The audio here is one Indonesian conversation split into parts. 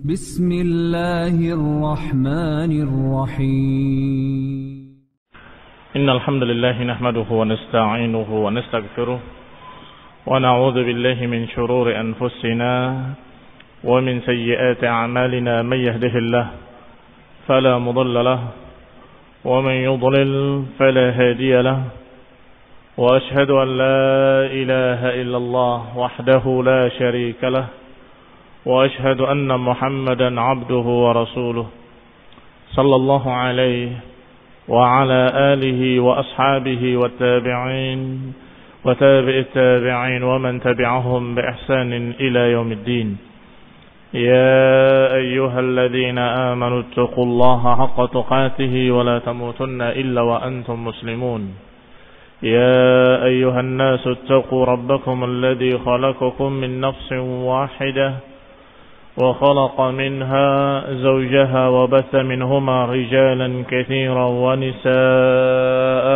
بسم الله الرحمن الرحيم إن الحمد لله نحمده ونستعينه ونستغفره ونعوذ بالله من شرور أنفسنا ومن سيئات أعمالنا. من يهده الله فلا مضل له ومن يضلل فلا هادي له، وأشهد أن لا إله إلا الله وحده لا شريك له، وأشهد أن محمدا عبده ورسوله صلى الله عليه وعلى آله وأصحابه والتابعين وتابع التابعين ومن تبعهم بإحسان إلى يوم الدين. يا أيها الذين آمنوا اتقوا الله حق تقاته ولا تموتن إلا وأنتم مسلمون. يا أيها الناس اتقوا ربكم الذي خلقكم من نفس واحدة وخلق منها زوجها وبث منهما رجالا كثيرا ونساء،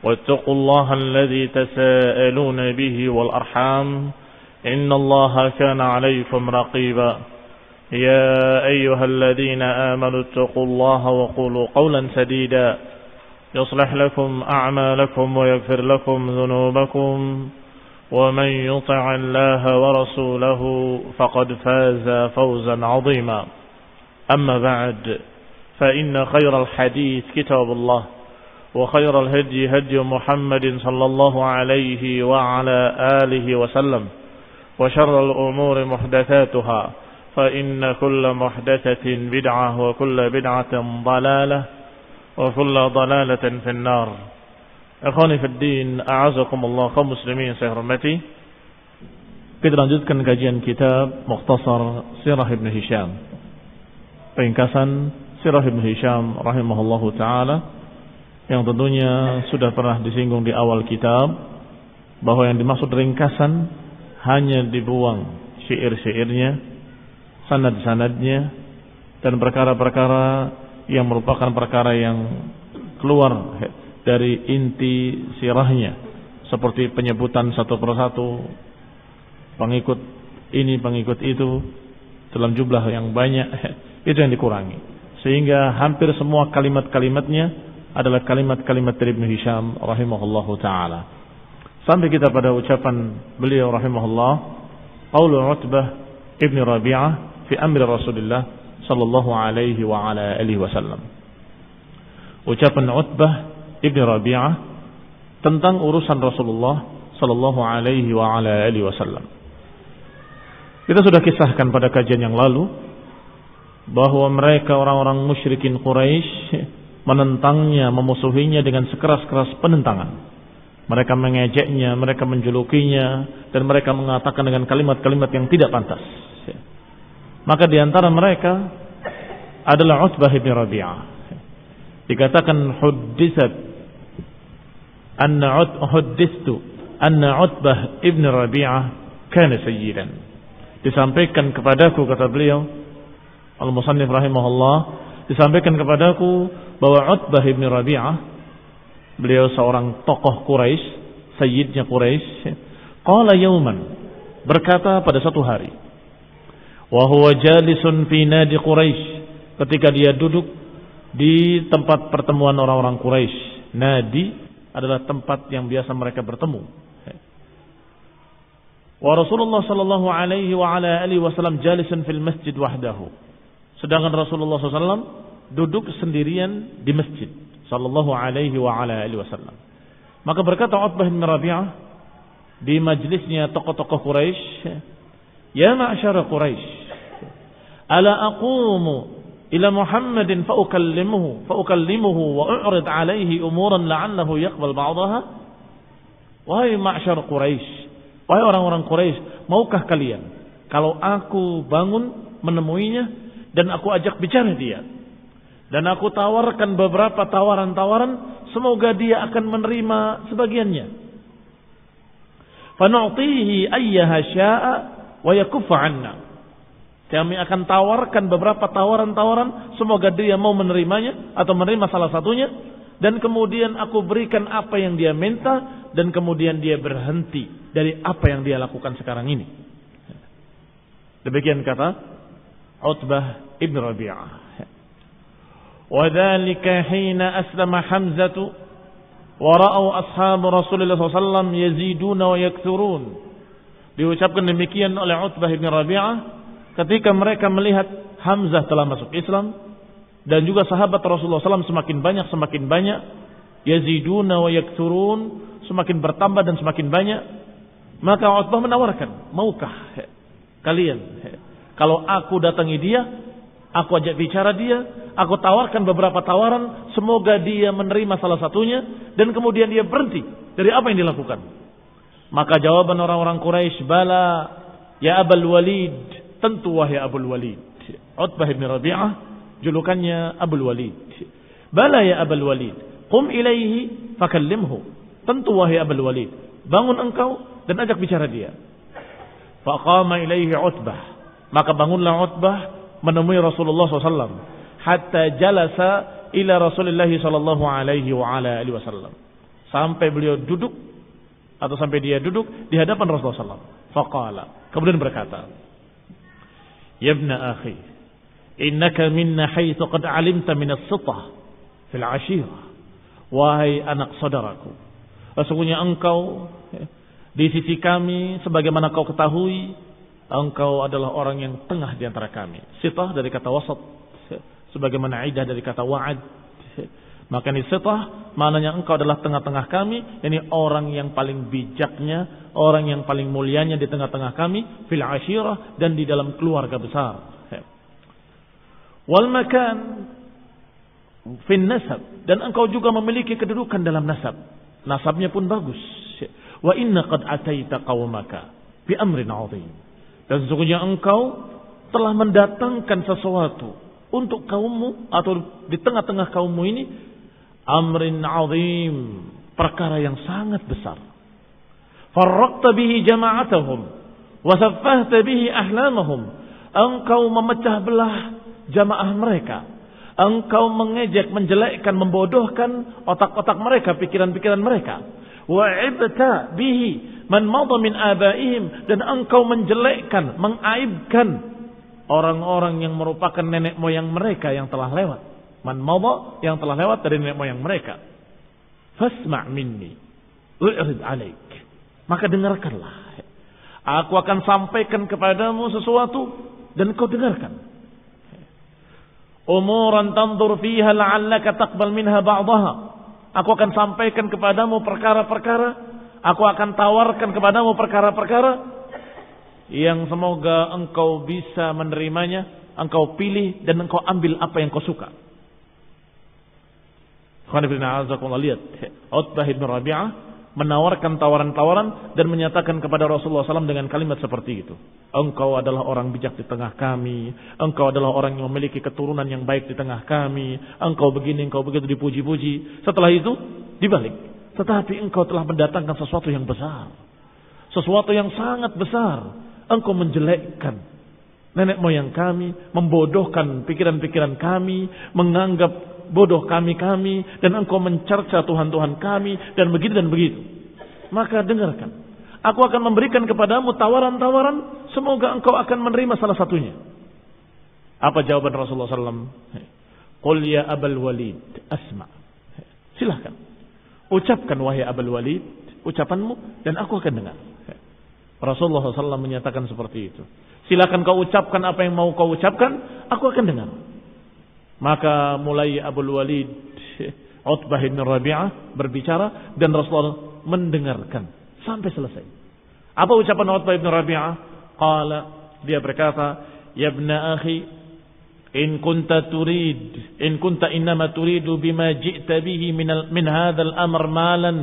واتقوا الله الذي تساءلون به والأرحام إن الله كان عليكم رقيبا. يا أيها الذين آمنوا اتقوا الله وقولوا قولا سديدا يصلح لكم أعمالكم ويغفر لكم ذنوبكم، ومن يطع الله ورسوله فقد فاز فوزا عظيما. أما بعد، فإن خير الحديث كتاب الله، وخير الهدي هدي محمد صلى الله عليه وعلى آله وسلم، وشر الأمور محدثاتها، فإن كل محدثة بدعة وكل بدعة ضلالة وكل ضلالة في النار. Ikhwani fid din, a'azakumullah, kaum muslimin saya hormati. Kita lanjutkan kajian kitab Mukhtasar Sirah Ibn Hisham, ringkasan Sirah Ibn Hisham rahimahullahu ta'ala, yang tentunya sudah pernah disinggung di awal kitab bahwa yang dimaksud ringkasan hanya dibuang syair-syairnya, sanad-sanadnya, dan perkara-perkara yang merupakan perkara yang keluar dari inti sirahnya, seperti penyebutan satu persatu pengikut ini, pengikut itu dalam jumlah yang banyak, itu yang dikurangi, sehingga hampir semua kalimat-kalimatnya adalah kalimat-kalimat dari Ibn Hisham rahimahullahu ta'ala, sampai kita pada ucapan beliau rahimahullah, qaulu Utbah ibn Rabi'ah fi amri Rasulullah sallallahu alaihi wa ala alihi wasallam. Ucapan Utbah Ibn Rabi'ah tentang urusan Rasulullah sallallahu alaihi wa ala alihi wasallam. Kita sudah kisahkan pada kajian yang lalu bahwa mereka orang-orang musyrikin Quraisy menentangnya, memusuhinya dengan sekeras-keras penentangan. Mereka mengejeknya, mereka menjulukinya, dan mereka mengatakan dengan kalimat-kalimat yang tidak pantas. Maka di antara mereka adalah Utbah Ibn Rabi'ah. Dikatakan huddisat anna Utbah ibn Rabi'ah kana sayyidan. Disampaikan kepadaku, kata beliau al-musannif rahimahullah, disampaikan kepadaku bahwa Utbah ibn Rabi'ah, beliau seorang tokoh Quraisy, sayyidnya Quraisy, qala yawman, berkata pada satu hari, wa huwa jalisun fi nadi Quraisy, ketika dia duduk di tempat pertemuan orang-orang Quraisy. Nadi adalah tempat yang biasa mereka bertemu. Wa Rasulullah sallallahu alaihi wa ala alihi wasallam jalisun fil masjid wahdahu. Sedangkan Rasulullah sallallahu duduk sendirian di masjid sallallahu alaihi wa ala alihi wasallam. Maka berkata Utbah bin Rabi'ah di majlisnya tokoh-tokoh Quraisy, ya ma'syara Quraisy, ala aqumu ila Muhammadin faukallimuhu wa u'rid alaihi umuran la'allahu yaqbal ba'daha. Wahai ma'syar Quraisy, wahai orang-orang Quraisy, maukah kalian kalau aku bangun menemuinya dan aku ajak bicara dia, dan aku tawarkan beberapa tawaran-tawaran, semoga dia akan menerima sebagiannya. Fa nu'tihi ayyaha sya'a wa yakuffa 'anna. Kami akan tawarkan beberapa tawaran-tawaran, semoga dia mau menerimanya atau menerima salah satunya, dan kemudian aku berikan apa yang dia minta, dan kemudian dia berhenti dari apa yang dia lakukan sekarang ini. Demikian kata Utbah ibn Rabi'ah. Wa dzalika hina aslama Hamzah wa ra'au ashab Rasulullah SAW yaziduna wa yakthurun. Diucapkan demikian oleh Utbah ibn Rabi'ah ketika mereka melihat Hamzah telah masuk Islam dan juga sahabat Rasulullah SAW semakin banyak, yaziduna wa yakthurun, semakin bertambah dan semakin banyak. Maka Utbah menawarkan, maukah kalian kalau aku datangi dia, aku ajak bicara dia, aku tawarkan beberapa tawaran, semoga dia menerima salah satunya dan kemudian dia berhenti dari apa yang dilakukan. Maka jawaban orang-orang Quraisy, bala ya Abul Walid, tentu wahai Abul Walid. Utbah bin Rabi'ah julukannya Abul Walid. Bala ya Abul Walid, qum ilaihi fakallimhu. Tentu wahai Abul Walid, bangun engkau dan ajak bicara dia. Faqama ilaihi Utbah. Maka bangunlah Utbah menemui Rasulullah SAW. Hatta jalasa ila Rasulullah sallallahu alaihi wa ala alihi wasallam. Sampai beliau duduk atau sampai dia duduk di hadapan Rasulullah SAW. Faqala, kemudian berkata, ya ibna akhi, innaka minna haitsu qad alimta min as-sitah fil ashirah. Wahai anak saudaraku, sesungguhnya engkau di sisi kami sebagaimana kau ketahui, engkau adalah orang yang tengah di antara kami. Sitah dari kata wasat, sebagaimana aidah dari kata wa'ad. Maka ini sitah maknanya engkau adalah tengah-tengah kami, ini orang yang paling bijaknya, orang yang paling mulianya di tengah-tengah kami, fil ashirah, dan di dalam keluarga besar. Wal makan fin nasab, dan engkau juga memiliki kedudukan dalam nasab. Nasabnya pun bagus. Wa inna qad ataita qaumaka bi amrin 'azim. Dan sesungguhnya engkau telah mendatangkan sesuatu untuk kaummu atau di tengah-tengah kaummu ini, amrin 'azim, perkara yang sangat besar. Farraqta bihi jama'atahum wa saffahta bihi ahlamahum. Engkau memecah belah jamaah mereka. Engkau mengejek, menjelekkan, membodohkan otak-otak mereka, pikiran-pikiran mereka. Wa'ibta bihi man madha min abaihim, dan engkau menjelekkan, mengaibkan orang-orang yang merupakan nenek moyang mereka yang telah lewat. Man madha, yang telah lewat dari nenek moyang mereka. Fasma' minni u'rid 'alaik. Maka dengarkanlah. Aku akan sampaikan kepadamu sesuatu dan kau dengarkan. Umuran tanzur fiha la'allaka taqbal minha ba'daha. Aku akan sampaikan kepadamu perkara-perkara, aku akan tawarkan kepadamu perkara-perkara yang semoga engkau bisa menerimanya, engkau pilih dan engkau ambil apa yang kau suka. Lihat, Utbah bin Rabi'ah menawarkan tawaran-tawaran dan menyatakan kepada Rasulullah SAW dengan kalimat seperti itu. Engkau adalah orang bijak di tengah kami. Engkau adalah orang yang memiliki keturunan yang baik di tengah kami. Engkau begini, engkau begitu, dipuji-puji. Setelah itu dibalik. Tetapi engkau telah mendatangkan sesuatu yang besar. Sesuatu yang sangat besar. Engkau menjelekkan nenek moyang kami, membodohkan pikiran-pikiran kami, menganggap bodoh kami, dan engkau mencerca Tuhan-Tuhan kami, dan begitu dan begitu. Maka dengarkan, aku akan memberikan kepadamu tawaran-tawaran, semoga engkau akan menerima salah satunya. Apa jawaban Rasulullah SAW? Qul ya Abul Walid asma. Silahkan, ucapkan wahai Abul Walid ucapanmu dan aku akan dengar. Rasulullah SAW menyatakan seperti itu. Silakan kau ucapkan apa yang mau kau ucapkan, aku akan dengar. Maka mulai Abul Walid Utbah bin Rabi'ah berbicara dan Rasulullah mendengarkan sampai selesai. Apa ucapan Utbah bin Rabi'ah? Qala, dia berkata, ya ibna akhi, in kunta innama turidu bima ji'ta bihi min hadzal amr malan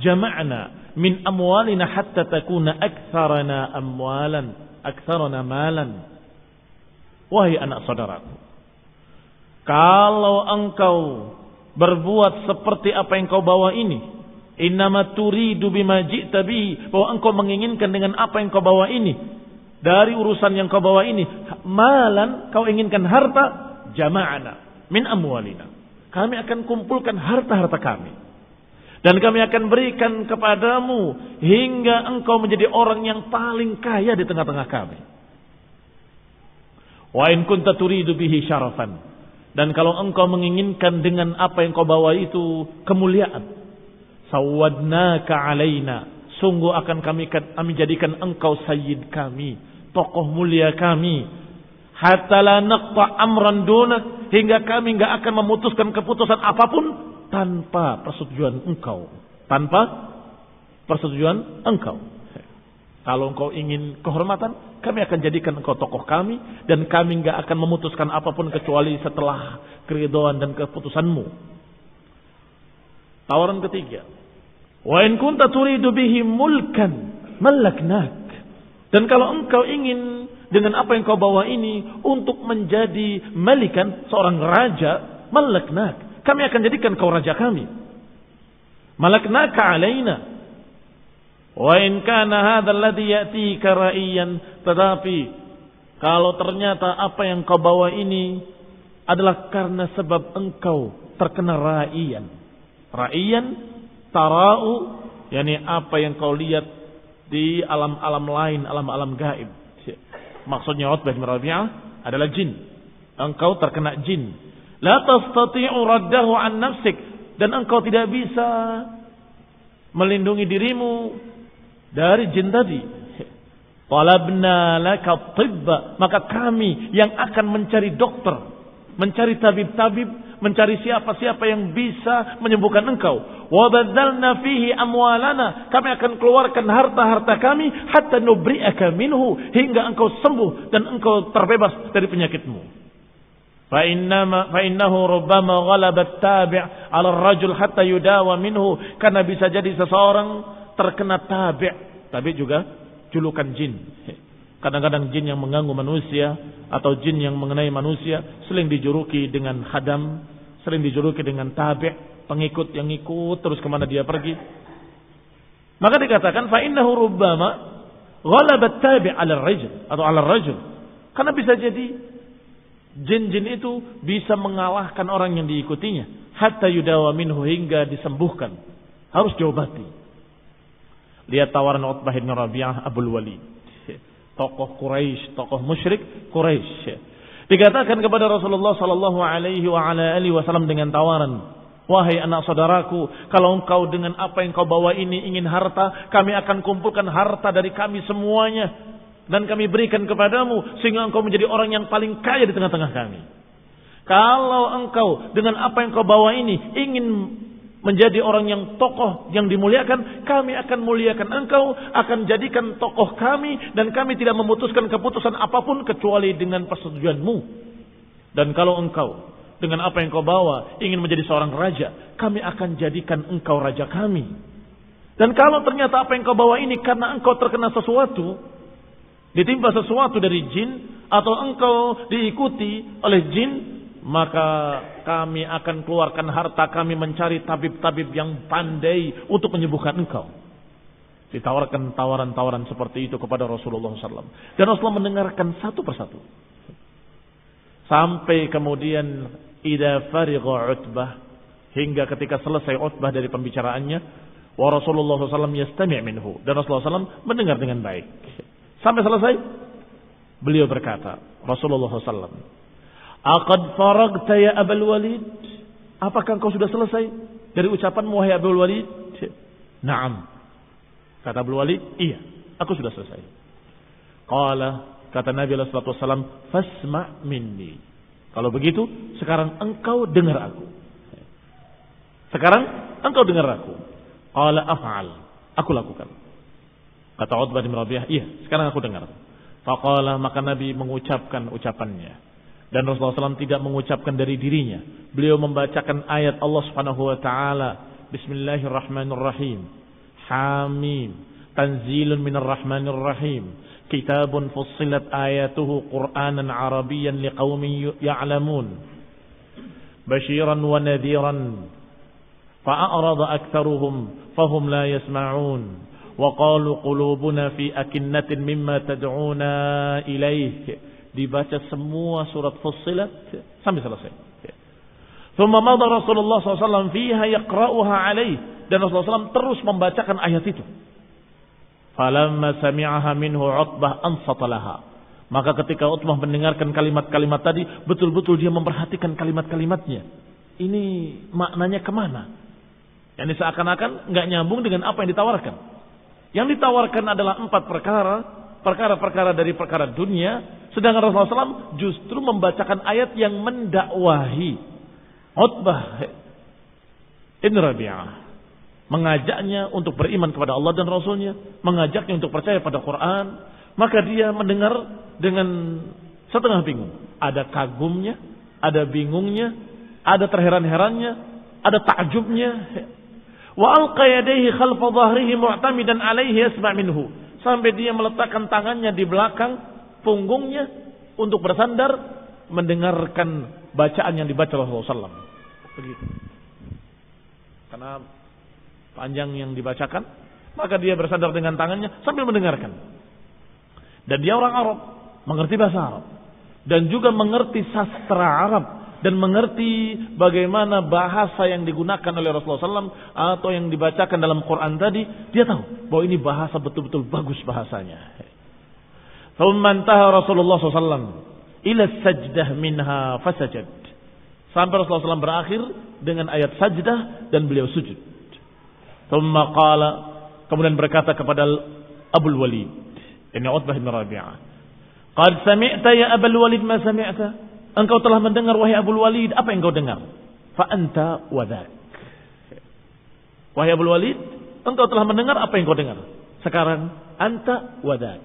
jama'na min amwalina hatta takuna aktsarana malan. Wahai anak saudaraku, kalau engkau berbuat seperti apa yang kau bawa ini, innama turidu bima ji'ta bihi, bahwa engkau menginginkan dengan apa yang kau bawa ini, dari urusan yang kau bawa ini, malan, kau inginkan harta, jama'ana min amwalina, kami akan kumpulkan harta-harta kami dan kami akan berikan kepadamu hingga engkau menjadi orang yang paling kaya di tengah-tengah kami. Wa in kunta turidu bihi syarafan. Dan kalau engkau menginginkan dengan apa yang kau bawa itu kemuliaan, sawadnaka alaina, sungguh akan kami jadikan engkau sayyid kami, tokoh mulia kami, hatta la naqta amran dunak, hingga kami enggak akan memutuskan keputusan apapun tanpa persetujuan engkau, Kalau engkau ingin kehormatan, kami akan jadikan engkau tokoh kami, dan kami enggak akan memutuskan apapun kecuali setelah keridhaan dan keputusanmu. Tawaran ketiga, wa in kunta turidu bihi mulkan malaknak. Dan kalau engkau ingin dengan apa yang kau bawa ini untuk menjadi malikan, seorang raja, malaknak, kami akan jadikan kau raja kami. Malaknaka alaina. Wa in kana hadzal ladzi ya'tika ra'iyan, tetapi kalau ternyata apa yang kau bawa ini adalah karena sebab engkau terkena ra'iyan. Ra'iyan tara'u, yakni apa yang kau lihat di alam-alam lain, alam-alam gaib. Maksudnya Utbah bin Rabi'ah adalah jin. Engkau terkena jin. La tastati'u raddahu an nafsik, dan engkau tidak bisa melindungi dirimu dari jin tadi. Talabna laka tibba, maka kami yang akan mencari dokter, mencari tabib-tabib, mencari siapa-siapa yang bisa menyembuhkan engkau. Wa badzalna fihi amwalana, kami akan keluarkan harta-harta kami hatta nubri'aka minhu, hingga engkau sembuh dan engkau terbebas dari penyakitmu. Fa innahu rubbama ghalaba at-tabi' 'ala ar-rajul hatta yudawa minhu, karena bisa jadi seseorang terkena tabi' juga julukan jin. Kadang-kadang jin yang mengganggu manusia atau jin yang mengenai manusia sering dijuluki dengan khadam, sering dijuluki dengan tabi', pengikut yang ikut terus kemana dia pergi. Maka dikatakan fa innahu rubbama ghalaba at-tabi' 'ala ar-rajul atau 'ala ar-rajul. Karena bisa jadi jin-jin itu bisa mengalahkan orang yang diikutinya hatta yudawa minhu, hingga disembuhkan, harus diobati. Lihat tawaran Utbah bin Rabi'ah Abul Walid, tokoh Quraisy, tokoh musyrik Quraisy. Dikatakan kepada Rasulullah sallallahu alaihi wasallam dengan tawaran, wahai anak saudaraku, kalau engkau dengan apa yang kau bawa ini ingin harta, kami akan kumpulkan harta dari kami semuanya dan kami berikan kepadamu sehingga engkau menjadi orang yang paling kaya di tengah-tengah kami. Kalau engkau dengan apa yang kau bawa ini ingin menjadi orang yang tokoh yang dimuliakan, kami akan muliakan engkau, akan jadikan tokoh kami, dan kami tidak memutuskan keputusan apapun kecuali dengan persetujuanmu. Dan kalau engkau dengan apa yang kau bawa ingin menjadi seorang raja, kami akan jadikan engkau raja kami. Dan kalau ternyata apa yang kau bawa ini karena engkau terkena sesuatu, ditimpa sesuatu dari jin, atau engkau diikuti oleh jin, maka kami akan keluarkan harta kami mencari tabib-tabib yang pandai untuk menyembuhkan engkau. Ditawarkan tawaran-tawaran seperti itu kepada Rasulullah SAW. Dan Rasulullah mendengarkan satu persatu. Sampai kemudian idza farigha Utbah, hingga ketika selesai Utbah dari pembicaraannya, wa Rasulullah SAW yastami' minhu, dan Rasulullah SAW mendengar dengan baik. Sampai selesai, beliau berkata, Rasulullah SAW, aqad faragta ya Abul Walid? Apakah engkau sudah selesai dari ucapanmu wahai Abul Walid? Naam. Kata Abul Walid, iya, aku sudah selesai. Qala, kata Nabi sallallahu alaihi wasallam, fasma' minni. Kalau begitu, sekarang engkau dengar aku. Sekarang engkau dengar aku. Qala af'al. Aku lakukan. Kata Utbah bin Rabi'ah, iya, sekarang aku dengar. Faqala, maka Nabi mengucapkan ucapannya. Dan Rasulullah SAW tidak mengucapkan dari dirinya. Beliau membacakan ayat Allah Subhanahu wa taala, Bismillahirrahmanirrahim. Hamim. Tanzilun minar rahmanir rahim. Kitabun fussilat ayatuhu Qur'anan Arabiyyan liqaumin ya'lamun. Basyiran wa nadhiran. Fa'arada aktsaruhum fahum la yasma'un. Wa qalu qulubuna fi akinnatin mimma tad'una ilaih. Dibaca semua surat Fussilat sampai selesai. Thumma madha Rasulullah SAW fiha yaqra'uha alaih, dan Rasulullah SAW terus membacakan ayat itu. Falamma sami'aha minhu Utbah ansata laha, Maka ketika Utbah mendengarkan kalimat-kalimat tadi, betul-betul dia memperhatikan kalimat-kalimatnya. Ini maknanya kemana? Yang seakan-akan nggak nyambung dengan apa yang ditawarkan. Yang ditawarkan adalah 4 perkara dari perkara dunia, sedangkan Rasulullah SAW justru membacakan ayat yang mendakwahi Utbah ibn Rabi'ah, mengajaknya untuk beriman kepada Allah dan Rasulnya, mengajaknya untuk percaya pada Quran. Maka dia mendengar dengan setengah bingung. Ada kagumnya, ada bingungnya, ada terheran-herannya, ada takjubnya. Wa alqa yadayhi khalfa dhahrihi mu'tamidan alaihi yasma' minhu. Sampai dia meletakkan tangannya di belakang punggungnya untuk bersandar mendengarkan bacaan yang dibaca Rasulullah SAW. Begitu. Karena panjang yang dibacakan, maka dia bersandar dengan tangannya sambil mendengarkan. Dan dia orang Arab, mengerti bahasa Arab, dan juga mengerti sastra Arab, dan mengerti bagaimana bahasa yang digunakan oleh Rasulullah SAW atau yang dibacakan dalam Quran tadi. Dia tahu bahwa ini bahasa betul-betul bagus bahasanya. Thumma intaha Rasulullah SAW ila sajdah minha fasajad. Sampai Rasulullah SAW berakhir dengan ayat sajdah dan beliau sujud. Thumma qala, kemudian berkata kepada Abul Walid, ini Utbah bin Rabi'ah, qad sami'ta ya Abul Walid ma sami'ta? Engkau telah mendengar wahai Abul Walid apa yang engkau dengar? Fa anta wa dzak. Wahai Abul Walid, engkau telah mendengar apa yang engkau dengar. Sekarang anta wa dzak.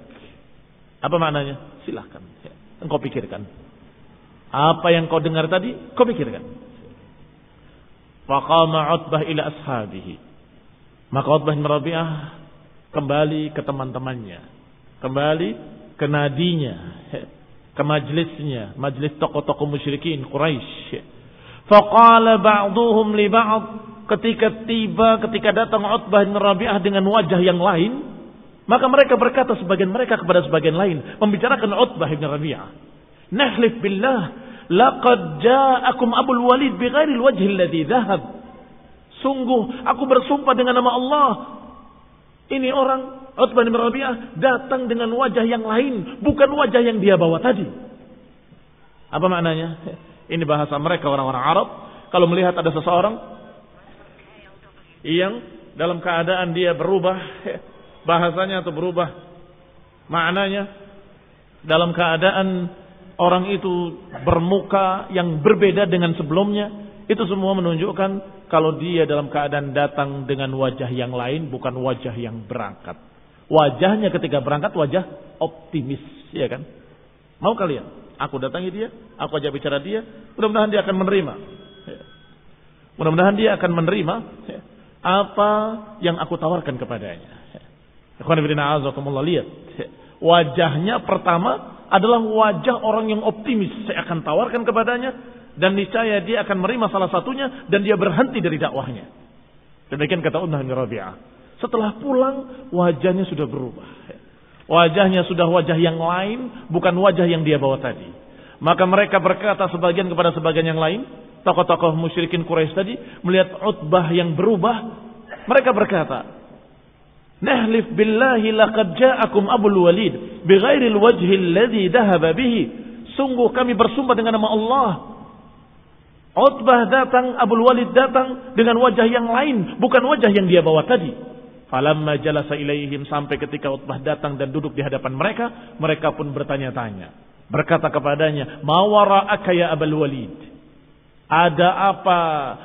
Apa maknanya? Silakan. Engkau pikirkan. Apa yang kau dengar tadi, kau pikirkan. Faqama Utbah ila ashabihi. Maka Utbah bin Rabi'ah kembali ke teman-temannya, kembali ke nadinya, ke majlisnya, majlis tokoh-tokoh musyrikin Quraisy. Faqala ba'duhum li ba'd, ketika datang Utbah bin Rabi'ah dengan wajah yang lain, maka mereka berkata sebagian mereka kepada sebagian lain, membicarakan Utbah bin Rabi'ah. Nahlif billah, laqad ja'akum Abul Walid bighairi al-wajhi alladhi dhahab. Sungguh aku bersumpah dengan nama Allah, ini orang Utbah bin Rabi'ah datang dengan wajah yang lain, bukan wajah yang dia bawa tadi. Apa maknanya? Ini bahasa mereka orang-orang Arab. Kalau melihat ada seseorang yang dalam keadaan dia berubah bahasanya atau berubah maknanya, dalam keadaan orang itu bermuka yang berbeda dengan sebelumnya, itu semua menunjukkan kalau dia dalam keadaan datang dengan wajah yang lain, bukan wajah yang berangkat. Wajahnya ketika berangkat wajah optimis, ya kan? Mau kalian? Aku datangi dia, aku ajak bicara dia, mudah-mudahan dia akan menerima. Mudah-mudahan dia akan menerima apa yang aku tawarkan kepadanya. Ikhwan fillah, azakumullah, lihat. Wajahnya pertama adalah wajah orang yang optimis. Saya akan tawarkan kepadanya dan niscaya dia akan menerima salah satunya dan dia berhenti dari dakwahnya. Demikian kata Utbah bin Rabi'ah. Setelah pulang wajahnya sudah berubah. Wajahnya sudah wajah yang lain, bukan wajah yang dia bawa tadi. Maka mereka berkata sebagian kepada sebagian yang lain, tokoh-tokoh musyrikin Quraisy tadi melihat Utbah yang berubah, mereka berkata, nahlif billahi laqad ja'akum Abul Walid bighairi al-wajhi alladhi dhahaba bihi. Sungguh kami bersumpah dengan nama Allah, Utbah datang, Abul Walid datang dengan wajah yang lain, bukan wajah yang dia bawa tadi. Falamma jalasa ilaihim, sampai ketika Utbah datang dan duduk di hadapan mereka, mereka pun bertanya-tanya, berkata kepadanya, ma wara'aka ya Abul Walid? Ada apa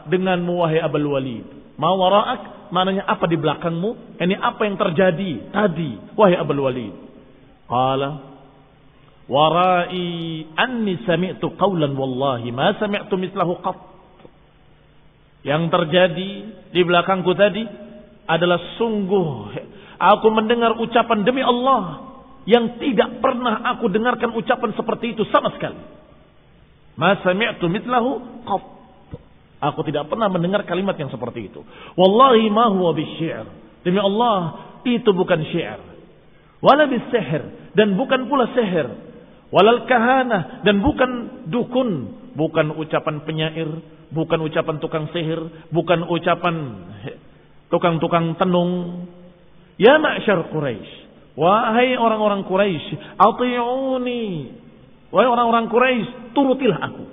denganmu wahai Abul Walid? Ma wara'ak maknanya apa di belakangmu? Ini apa yang terjadi tadi wahai Abul Walid? Qala wara'i anni sami'tu qawlan wallahi ma sami'tu mislahu qat. Yang terjadi di belakangku tadi adalah sungguh aku mendengar ucapan demi Allah yang tidak pernah aku dengarkan ucapan seperti itu sama sekali. Ma sami'tu mislahu qat. Aku tidak pernah mendengar kalimat yang seperti itu. Wallahi ma huwa bisy'ir. Demi Allah, itu bukan syair. Wala bisihr, dan bukan pula sihir. Walal kahana, dan bukan dukun, bukan ucapan penyair, bukan ucapan tukang sihir, bukan ucapan tukang-tukang tenung. Ya ma'syar Quraisy, Wahai orang-orang Quraisy, ati'uni. Wahai orang-orang Quraisy, turutilah aku.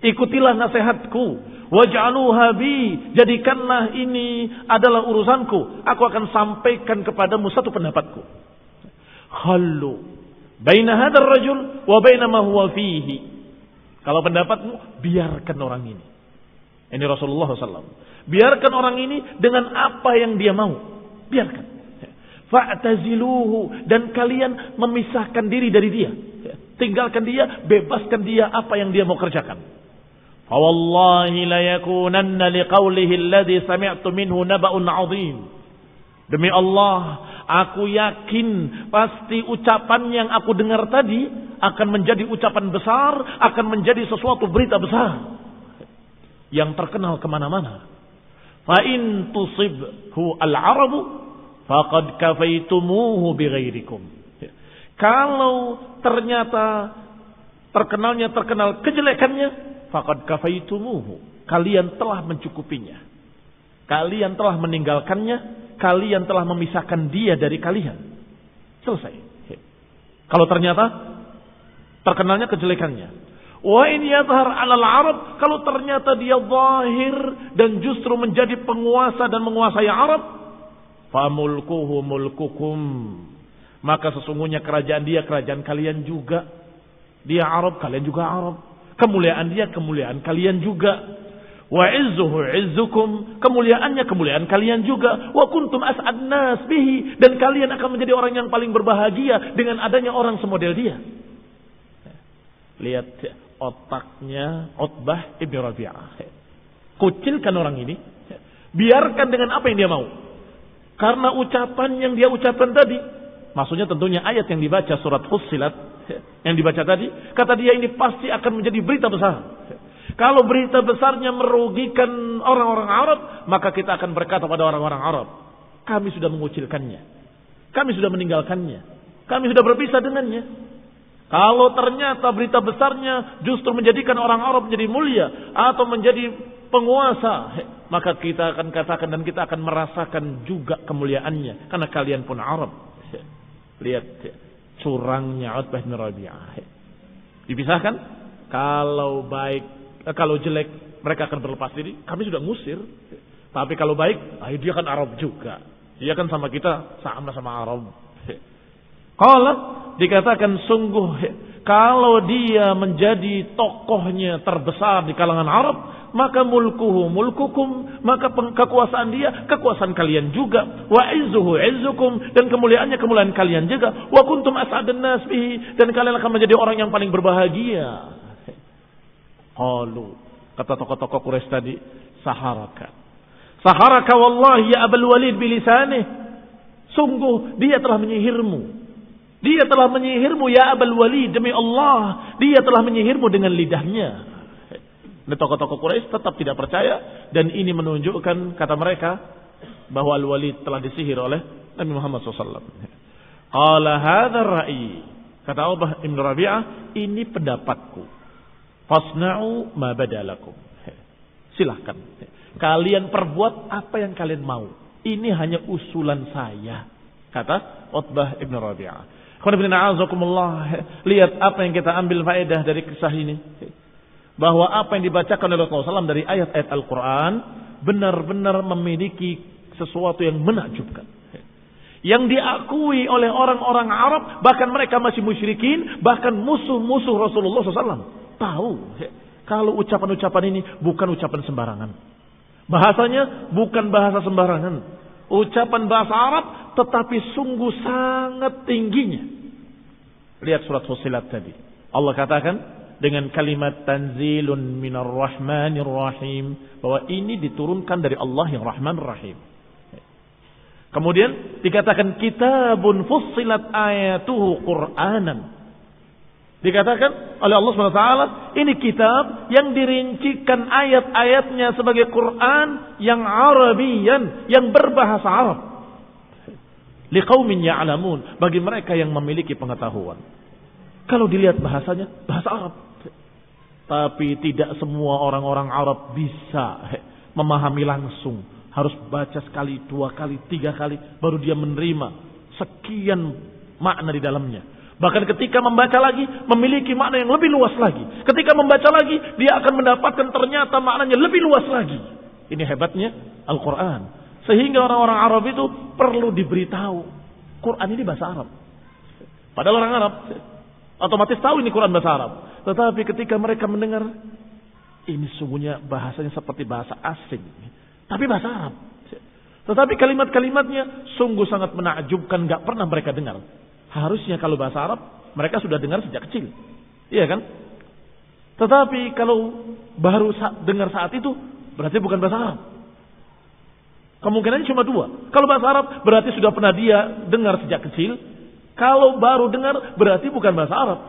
Ikutilah nasihatku. Waj'aluha bi, jadikanlah ini adalah urusanku. Aku akan sampaikan kepadamu satu pendapatku. Khallu baina hadzal rajul wa baina ma huwa fihi. Kalau pendapatmu, biarkan orang ini. Ini Rasulullah SAW. Biarkan orang ini dengan apa yang dia mau. Biarkan. Fa'taziluhu, dan kalian memisahkan diri dari dia. Tinggalkan dia, bebaskan dia apa yang dia mau kerjakan. Fa wallahi la yakunanna liqaulihi alladhi sami'tu minhu naba'un 'adzim. Demi Allah, aku yakin pasti ucapan yang aku dengar tadi akan menjadi ucapan besar, akan menjadi sesuatu berita besar yang terkenal kemana-mana. Fa in tusibhu al-'arabu faqad kafaitumuhu bighairikum. Kalau ternyata terkenal kejelekannya, faqad kafaitumuhu, kalian telah mencukupinya. Kalian telah meninggalkannya, kalian telah memisahkan dia dari kalian. Selesai. Kalau ternyata terkenalnya kejelekannya. Wa in yadhhar 'alal 'arab, kalau ternyata dia zahir dan justru menjadi penguasa dan menguasai Arab, famulkuhu mulkukum, maka sesungguhnya kerajaan dia kerajaan kalian juga. Dia Arab, kalian juga Arab. Kemuliaan dia kemuliaan kalian juga. Wa izzuhu izzukum, kemuliaannya kemuliaan kalian juga. Wa kuntum as'ad nas bihi, dan kalian akan menjadi orang yang paling berbahagia dengan adanya orang semodel dia. Lihat otaknya Utbah ibn Rabi'ah. Kucilkan orang ini, biarkan dengan apa yang dia mau. Karena ucapan yang dia ucapkan tadi, maksudnya tentunya ayat yang dibaca surat Fussilat yang dibaca tadi, kata dia ini pasti akan menjadi berita besar. Kalau berita besarnya merugikan orang-orang Arab, maka kita akan berkata pada orang-orang Arab, kami sudah mengucilkannya, kami sudah meninggalkannya, kami sudah berpisah dengannya. Kalau ternyata berita besarnya justru menjadikan orang Arab menjadi mulia atau menjadi penguasa, maka kita akan katakan dan kita akan merasakan juga kemuliaannya, karena kalian pun Arab. Lihat curangnya Utbah bin Rabi'ah. Dipisahkan. Kalau baik, kalau jelek mereka akan berlepas diri. Kami sudah ngusir. Tapi kalau baik, ayo dia kan Arab juga. Dia kan sama kita, sama Arab. Kalau dikatakan sungguh, kalau dia menjadi tokohnya terbesar di kalangan Arab, maka mulkuhu mulkukum, maka kekuasaan dia kekuasaan kalian juga. Wa izzuhu izzukum, dan kemuliaannya kemuliaan kalian juga. Wa kuntum as'adun nas bihi, dan kalian akan menjadi orang yang paling berbahagia. Qalu, kata tokoh-tokoh Quraisy tadi, saharaka wallahi ya Abul Walid bilisanih, sungguh dia telah menyihirmu. Dia telah menyihirmu ya Abul Walid, demi Allah dia telah menyihirmu dengan lidahnya. Ini tokoh-tokoh Quraisy tetap tidak percaya, dan ini menunjukkan kata mereka bahwa Al-Walid telah disihir oleh Nabi Muhammad SAW. Qala hadzal ra'i, kata Utbah bin Rabi'ah, ini pendapatku. Fasna'u ma badalakum. Silahkan, kalian perbuat apa yang kalian mau. Ini hanya usulan saya, kata Utbah bin Rabi'ah. Lihat apa yang kita ambil faedah dari kisah ini, bahwa apa yang dibacakan oleh Rasulullah SAW dari ayat-ayat Al-Quran benar-benar memiliki sesuatu yang menakjubkan, yang diakui oleh orang-orang Arab, bahkan mereka masih musyrikin, bahkan musuh-musuh Rasulullah SAW tahu kalau ucapan-ucapan ini bukan ucapan sembarangan, bahasanya bukan bahasa sembarangan, ucapan bahasa Arab, tetapi sungguh sangat tingginya. Lihat surat Fussilat tadi. Allah katakan dengan kalimat tanzilun minar rahmanir rahim, bahwa ini diturunkan dari Allah yang Rahman Rahim. Kemudian dikatakan kitabun fussilat ayatuhu Qur'anan. Dikatakan oleh Allah SWT, ini kitab yang dirincikan ayat-ayatnya sebagai Quran yang Arabian, yang berbahasa Arab. Liqaumin ya'lamun, bagi mereka yang memiliki pengetahuan. Kalau dilihat bahasanya, bahasa Arab. Tapi tidak semua orang-orang Arab bisa memahami langsung. Harus baca sekali, 2 kali, 3 kali, baru dia menerima sekian makna di dalamnya. Bahkan ketika membaca lagi, memiliki makna yang lebih luas lagi. Ketika membaca lagi, dia akan mendapatkan ternyata maknanya lebih luas lagi. Ini hebatnya Al-Quran. Sehingga orang-orang Arab itu perlu diberitahu. Quran ini bahasa Arab. Padahal orang Arab otomatis tahu ini Quran bahasa Arab. Tetapi ketika mereka mendengar, ini sungguhnya bahasanya seperti bahasa asing. Tapi bahasa Arab. Tetapi kalimat-kalimatnya sungguh sangat menakjubkan, gak pernah mereka dengar. Harusnya kalau bahasa Arab mereka sudah dengar sejak kecil. Iya kan? Tetapi kalau baru dengar saat itu berarti bukan bahasa Arab. Kemungkinannya cuma dua. Kalau bahasa Arab berarti sudah pernah dia dengar sejak kecil. Kalau baru dengar berarti bukan bahasa Arab.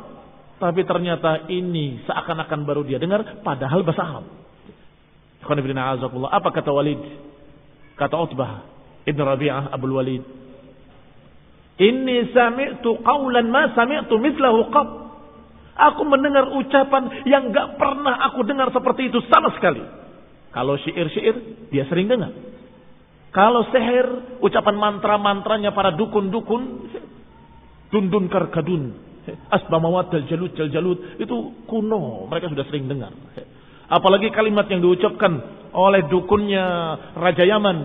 Tapi ternyata ini seakan-akan baru dia dengar padahal bahasa Arab. Apa kata Walid? Kata Utbah Ibn Rabi'ah Abul Walid, Inni sami'tu qawlan ma sami'tu mithlahu qat. Aku mendengar ucapan yang gak pernah aku dengar seperti itu sama sekali. Kalau syair-syair dia sering dengar. Kalau sihir, ucapan mantra-mantranya para dukun-dukun, dundun karkadun, asbamawat jaljalud, itu kuno, mereka sudah sering dengar. Apalagi kalimat yang diucapkan oleh dukunnya Raja Yaman,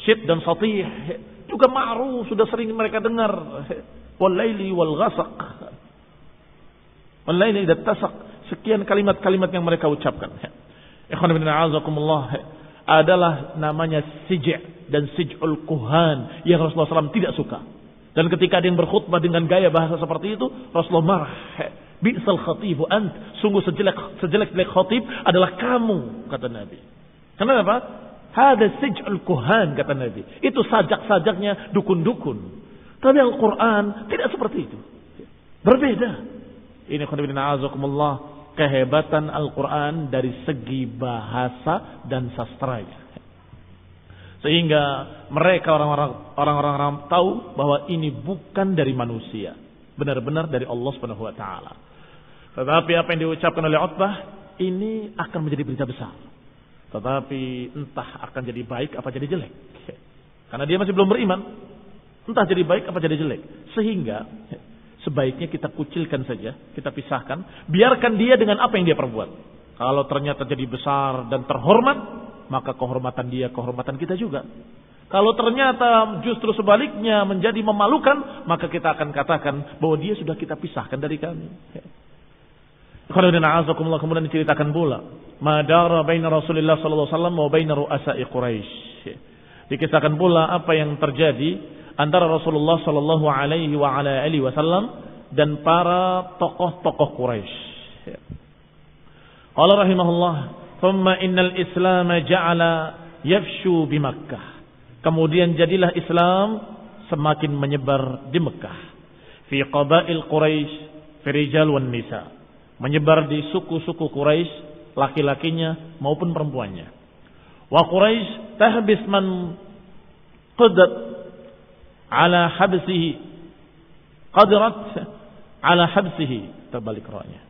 Syed dan Satih, juga ma'ruf, sudah sering mereka dengar. Wal-laili wal-ghasaq, wal-laili idza tasaq. Sekian kalimat-kalimat yang mereka ucapkan. Ikhwan fillah a'azakumullah, adalah namanya sij' dan sij'ul kuhan yang Rasulullah SAW tidak suka. Dan ketika ada yang berkhutbah dengan gaya bahasa seperti itu, Rasulullah marah. Bi'sal khatibu ant, sungguh sejelek-jelek khatib adalah kamu, kata Nabi. Kenapa? Hada sij'ul kuhan, kata Nabi. Itu sajak-sajaknya dukun-dukun. Tapi Al-Quran tidak seperti itu. Berbeda. Ini khonibina azakumullah, kehebatan Al-Quran dari segi bahasa dan sastranya. Sehingga mereka orang-orang tahu bahwa ini bukan dari manusia. Benar-benar dari Allah Subhanahu wa taala. Tetapi apa yang diucapkan oleh Utbah ini akan menjadi berita besar. Tetapi entah akan jadi baik apa jadi jelek. Karena dia masih belum beriman. Entah jadi baik apa jadi jelek. Sehingga sebaiknya kita kucilkan saja, kita pisahkan, biarkan dia dengan apa yang dia perbuat. Kalau ternyata jadi besar dan terhormat, maka kehormatan dia, kehormatan kita juga. Kalau ternyata justru sebaliknya menjadi memalukan, maka kita akan katakan bahwa dia sudah kita pisahkan dari kami. Kemudian diceritakan pula, madara baina Rasulullah sallallahu alaihi wasallam wa baina ru'asa'i Quraisy. Dikisahkan pula apa yang terjadi antara Rasulullah sallallahu alaihi wa ala alihi wasallam dan para tokoh-tokoh Quraisy. Qala rahimahullah, "Thumma innal Islam ja'ala yafshu bi Makkah." Kemudian jadilah Islam semakin menyebar di Mekah. Fi qabail Quraisy, fi rijal wan nisa. Menyebar di suku-suku Quraisy, laki-lakinya maupun perempuannya. Wa Quraisy tahbis man qadat ala habsihi. Qadrat ala habsihi, terbalik rohnya.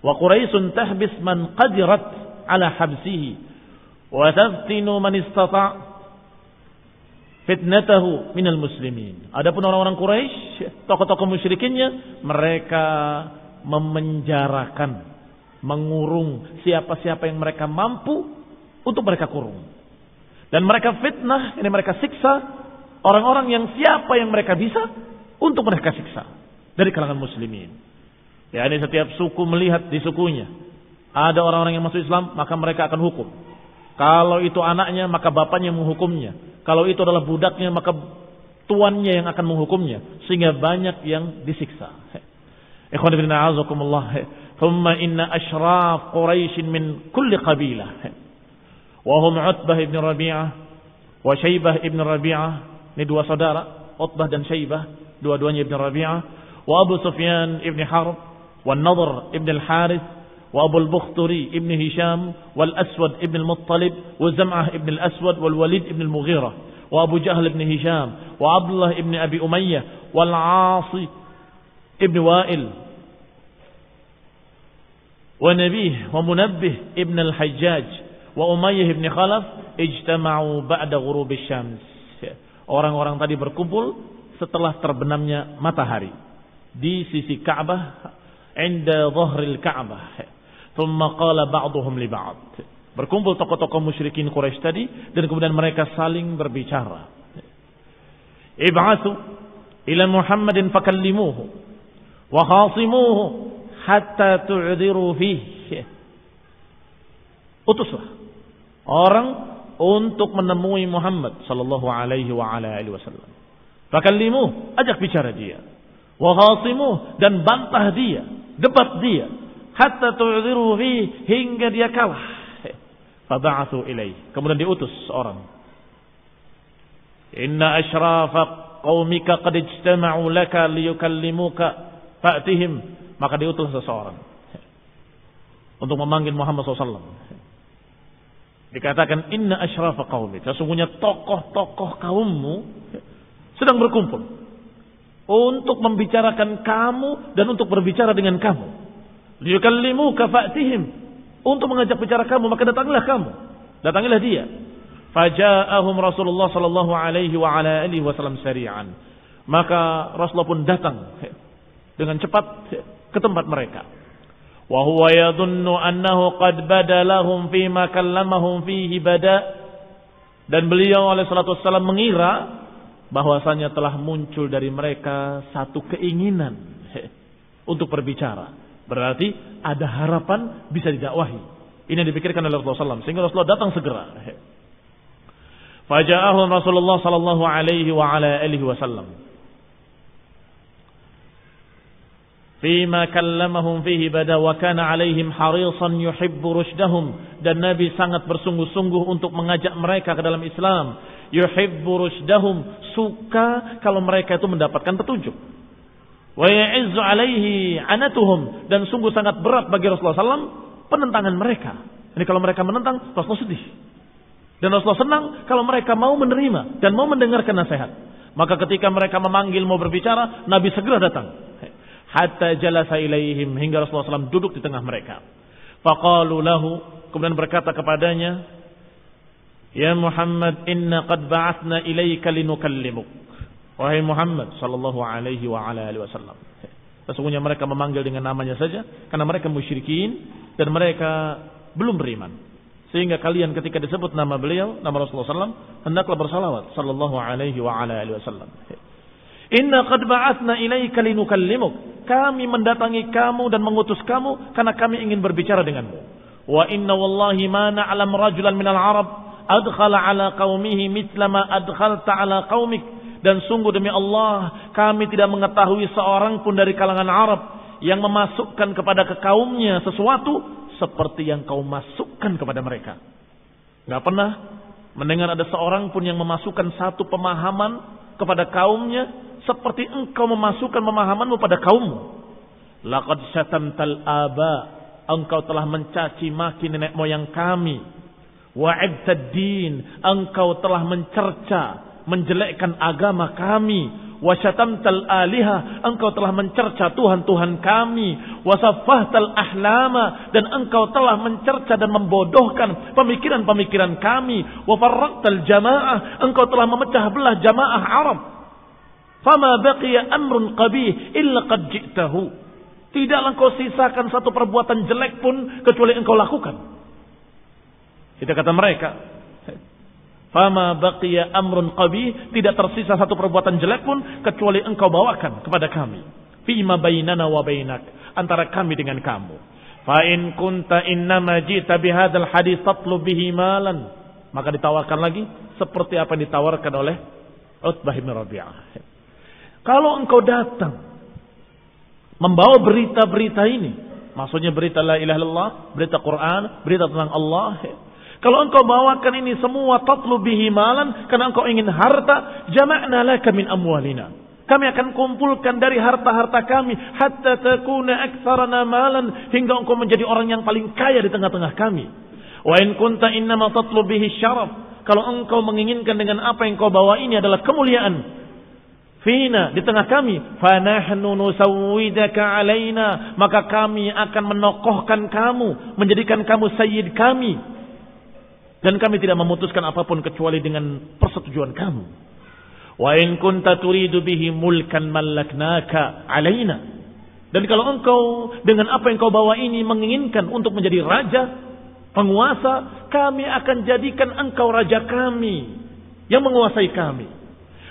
Wa Quraisyun tahbis man qadirat ala habsihi wa taftinu man istata' fitnatahu minal muslimin. Adapun orang-orang Quraisy, tokoh-tokoh musyrikinnya, mereka memenjarakan, mengurung siapa-siapa yang mereka mampu untuk mereka kurung. Dan mereka fitnah, ini mereka siksa orang-orang yang siapa yang mereka bisa untuk mereka siksa dari kalangan muslimin. Ya, ini setiap suku melihat di sukunya ada orang-orang yang masuk Islam, maka mereka akan hukum. Kalau itu anaknya, maka bapaknya menghukumnya. Kalau itu adalah budaknya, maka tuannya yang akan menghukumnya. Sehingga banyak yang disiksa. Ikhwan fillah a'azakumullah. Thumma inna ashraf Quraisy min kulli qabilah. Wa hum Utbah ibn Rabi'ah wa Syaibah ibn Rabi'ah. Ini dua saudara, Utbah dan Syaibah, dua-duanya ibn Rabi'ah. Wa Abu Sufyan ibn Harb, wa Nadhr ibn al-Harith, وأبو البختري ابن هشام والأسود ابن المطلب وزمعة ابن الأسود والوليد ابن المغيرة وأبو جهل ابن هشام وعبد الله ابن أبي أمية والعاصي ابن وائل ونبيه ومنبه ابن الحجاج وأمية ابن خلف اجتمعوا بعد غروب الشمس. Orang-orang tadi berkumpul setelah terbenamnya matahari di sisi Ka'bah, inda dhahril Ka'bah. Thumma qala ba'duhum li ba'd. Berkumpul tokoh-tokoh musyrikin Quraisy tadi dan kemudian mereka saling berbicara. Ib'atsu ila Muhammadin fakallimuhu wa khasimuhu hatta tu'dziru fihi. Utuslah orang untuk menemui Muhammad sallallahu alaihi wa ala alihi wasallam. Fakallimuhu, ajak bicara dia. Wa khasimuhu, dan bantah dia, debat dia. Hatta tu'dziru fihi, hingga dia kalah. Faba'atsu ilaihi, kemudian diutus seorang. Inna asyrafa qaumika qad ijtama'u laka liyukallimuka fa'tihim, maka diutus seseorang untuk memanggil Muhammad SAW. Dikatakan inna asyrafa qaumika, sesungguhnya tokoh-tokoh kaummu sedang berkumpul untuk membicarakan kamu dan untuk berbicara dengan kamu. Liyukallimuka fa'tihim, untuk mengajak bicara kamu, maka datanglah kamu. Datangilah dia. Faja'ahum Rasulullah sallallahu alaihi wa ala alihi wasallam sari'an. Maka Rasulullah pun datang dengan cepat ke tempat mereka. Wa huwa yadhunnu annahu qad bada lahum fima kallamahum fihi bada. Dan beliau alaihi salatu wasallam mengira bahwasanya telah muncul dari mereka satu keinginan untuk berbicara. Berarti ada harapan bisa didakwahi. Ini yang dipikirkan oleh Rasulullah SAW. Sehingga Rasulullah datang segera. Faja'ahum Rasulullah sallallahu alaihi wa ala alihi wasallam. Fima kallamahum fihi bada wa kana alaihim harisan yuhibbu rushdahum. Dan Nabi sangat bersungguh-sungguh untuk mengajak mereka ke dalam Islam. Yuhibbu rushdahum, suka kalau mereka itu mendapatkan petunjuk. Wa ya'izzu alaihi anatuhum, dan sungguh sangat berat bagi Rasulullah SAW penentangan mereka. Ini kalau mereka menentang, Rasulullah sedih. Dan Rasulullah senang kalau mereka mau menerima dan mau mendengarkan nasihat. Maka ketika mereka memanggil mau berbicara, Nabi segera datang. Hatta jalasa ilaihim, hingga Rasulullah SAW duduk di tengah mereka. Faqalu lahu, kemudian berkata kepadanya, ya Muhammad, inna qad ba'athna ilaika linukallimuk. Wahai Muhammad sallallahu alaihi wa ala alihi wasallam. Sesungguhnya mereka memanggil dengan namanya saja karena mereka musyrikin dan mereka belum beriman. Sehingga kalian ketika disebut nama beliau, nama Rasulullah SAW, hendaklah bersalawat sallallahu alaihi wa ala alihi wasallam. Inna qad ba'athna ilaika linukallimuk. Kami mendatangi kamu dan mengutus kamu karena kami ingin berbicara denganmu. Wa inna wallahi ma na'lam rajulan minal Arab adkhala ala qaumihi mithla ma adkhalta ala qaumik. Dan sungguh demi Allah, kami tidak mengetahui seorang pun dari kalangan Arab yang memasukkan kepada kaumnya sesuatu seperti yang kau masukkan kepada mereka. Gak pernah mendengar ada seorang pun yang memasukkan satu pemahaman kepada kaumnya seperti engkau memasukkan pemahamanmu pada kaummu. Laqad syatamtal aba, engkau telah mencaci maki nenek moyang kami. Wa'ibtad din, engkau telah mencerca, menjelekkan agama kami. Wasyatamtal aliha, engkau telah mencerca Tuhan-Tuhan kami. Wasaffahtal ahlama, dan engkau telah mencerca dan membodohkan pemikiran-pemikiran kami. Wafarraqtal jamaah, engkau telah memecah belah jamaah Arab. Fama baqiya amrun qabih illa qad ji'tahu. Tidaklah engkau sisakan satu perbuatan jelek pun kecuali engkau lakukan. Itu kata mereka. Fama baqiya amrun qabih, tidak tersisa satu perbuatan jelek pun kecuali engkau bawakan kepada kami. Fima bainana wa bainak, antara kami dengan kamu. Fa in kunta innama ji'ta bihadzal hadits tatlub bihi malan, maka ditawarkan lagi seperti apa yang ditawarkan oleh Utbah bin Rabi'ah. Kalau engkau datang membawa berita-berita ini, maksudnya berita la ilaha illallah, berita Quran, berita tentang Allah. Kalau engkau bawakan ini semua tatlub bihi malan, karena engkau ingin harta, jama'na laka min amwalina. Kami akan kumpulkan dari harta-harta kami hatta takuna aktsarana malan, hingga engkau menjadi orang yang paling kaya di tengah-tengah kami. Wa in kunta innama tatlub bihi syaraf, kalau engkau menginginkan dengan apa yang engkau bawa ini adalah kemuliaan fina, di tengah kami, fa nahnu nusawwidaka alaina, maka kami akan menokohkan kamu, menjadikan kamu sayyid kami. Dan kami tidak memutuskan apapun kecuali dengan persetujuan kamu. Wa in kunta turidu bihi mulkan mallaknaka alaina. Dan kalau engkau dengan apa yang kau bawa ini menginginkan untuk menjadi raja, penguasa, kami akan jadikan engkau raja kami yang menguasai kami.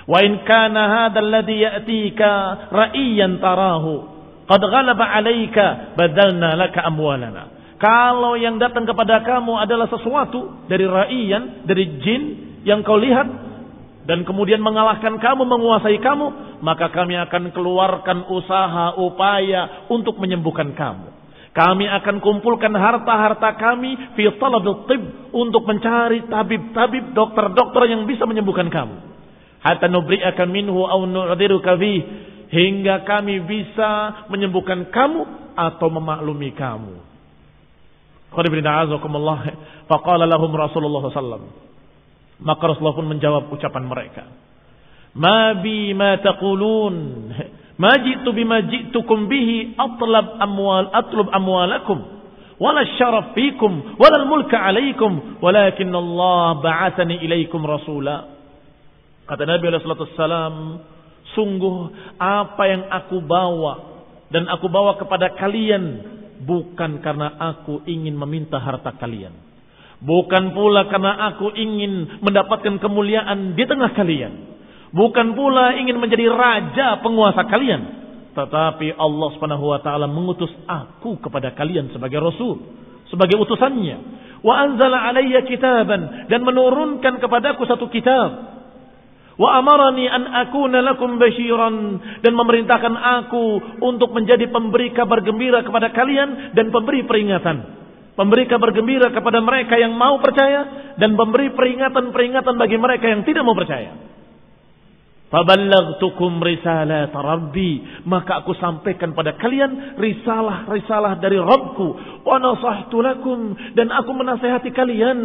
Wa in kana hadzal ladzi ya'tika ra'iyan tarahu qad ghalaba 'alaika badalna laka amwalana. Kalau yang datang kepada kamu adalah sesuatu dari ra'iyan, dari jin yang kau lihat dan kemudian mengalahkan kamu, menguasai kamu, maka kami akan keluarkan usaha, upaya untuk menyembuhkan kamu. Kami akan kumpulkan harta-harta kami fi talabil tib, untuk mencari tabib-tabib, dokter-dokter yang bisa menyembuhkan kamu. Hatta nubri'aka minhu aw nu'dziruka bih, hingga kami bisa menyembuhkan kamu atau memaklumi kamu. Faqala lahum Rasulullah sallallahu. Maka Rasulullah pun menjawab ucapan mereka. Ma bi ma taqulun, ma ji'tu bima ji'tukum bihi atlub amwalakum wala syaraf fikum wala mulka alaikum walakin Allah ba'athani ilaikum rasula. Kata Nabi sallallahu alaihi wasallam, sungguh apa yang aku bawa dan aku bawa kepada kalian bukan karena aku ingin meminta harta kalian. Bukan pula karena aku ingin mendapatkan kemuliaan di tengah kalian. Bukan pula ingin menjadi raja penguasa kalian. Tetapi Allah Subhanahu wa taala mengutus aku kepada kalian sebagai rasul, sebagai utusannya. Wa anzala alayya kitaban, dan menurunkan kepadaku satu kitab. Wa amarani an akuna lakum basyiran, dan memerintahkan aku untuk menjadi pemberi kabar gembira kepada kalian dan pemberi peringatan. Memberi kabar gembira kepada mereka yang mau percaya dan memberi peringatan-peringatan bagi mereka yang tidak mau percaya. Faballaghtukum risalat Rabbi, maka aku sampaikan pada kalian risalah-risalah dari Rabbku. Wa nasahtu lakum, dan aku menasihati kalian.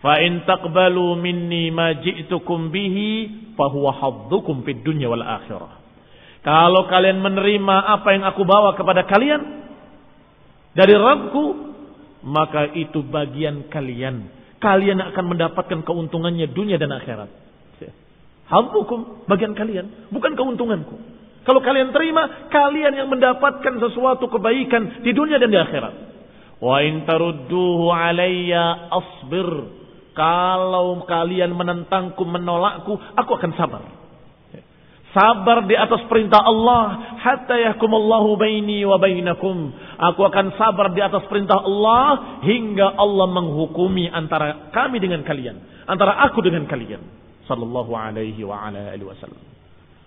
Fa in taqbalu minni ma ji'tukum bihi fa huwa haddukum fid dunya wal akhirah. Kalau kalian menerima apa yang aku bawa kepada kalian dari Rabbku, maka itu bagian kalian. Kalian akan mendapatkan keuntungannya dunia dan akhirat. Haddukum, bagian kalian, bukan keuntunganku. Kalau kalian terima, kalian yang mendapatkan sesuatu kebaikan di dunia dan di akhirat. Wa in tarudduhu alayya asbir. Kalau kalian menentangku, menolakku, aku akan sabar. Sabar di atas perintah Allah. Hatta yahkumallahu baini wa bainakum. Aku akan sabar di atas perintah Allah hingga Allah menghukumi antara kami dengan kalian, antara aku dengan kalian. Sallallahu alaihi wa ala alihi wasallam.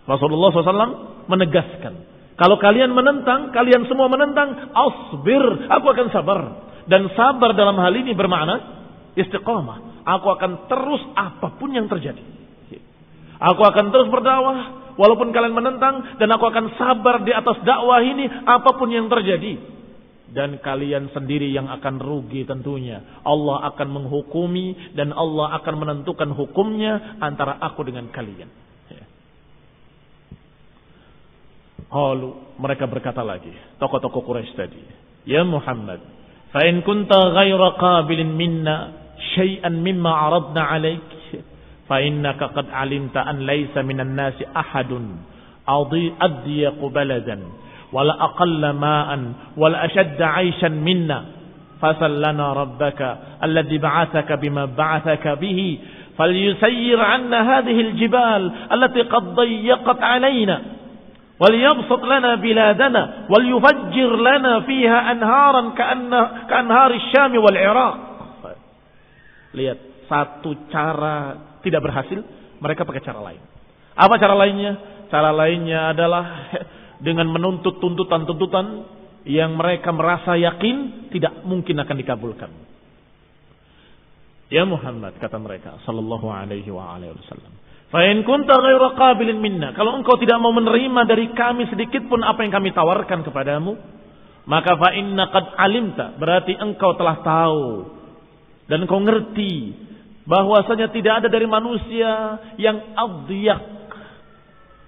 Rasulullah SAW menegaskan, kalau kalian menentang, kalian semua menentang, asbir, aku akan sabar. Dan sabar dalam hal ini bermakna istiqamah. Aku akan terus apapun yang terjadi. Aku akan terus berdakwah walaupun kalian menentang, dan aku akan sabar di atas dakwah ini apapun yang terjadi. Dan kalian sendiri yang akan rugi tentunya. Allah akan menghukumi dan Allah akan menentukan hukumnya antara aku dengan kalian. Qalu, mereka berkata lagi, tokoh-tokoh Quraisy tadi, ya Muhammad, fa in kunta ghaira qabilin minna syai'an mimma aradna 'alaik fa innaka qad 'alimta an laysa minan nasi ahadun adyaq baladan wala aqalla ma'an wala ashadda 'aishan minna fasal lana rabbaka alladhi ba'athaka bima ba'athaka bihi falyusayyir 'anna hadhihi aljibal allati qad dayyaqat 'alaina walyabsut lana biladana walyufajjir lana fiha anharan ka'anhari asy-Syam wal 'Iraq. Lihat, satu cara tidak berhasil, mereka pakai cara lain. Apa cara lainnya? Cara lainnya adalah dengan menuntut tuntutan-tuntutan yang mereka merasa yakin tidak mungkin akan dikabulkan. Ya Muhammad, kata mereka sallallahu alaihi wa alihi wasallam, fa in kunta ghairu qabilin minna, kalau engkau tidak mau menerima dari kami sedikit pun apa yang kami tawarkan kepadamu, maka fa inna qad alimta, berarti engkau telah tahu dan engkau ngerti bahwasanya tidak ada dari manusia yang adyak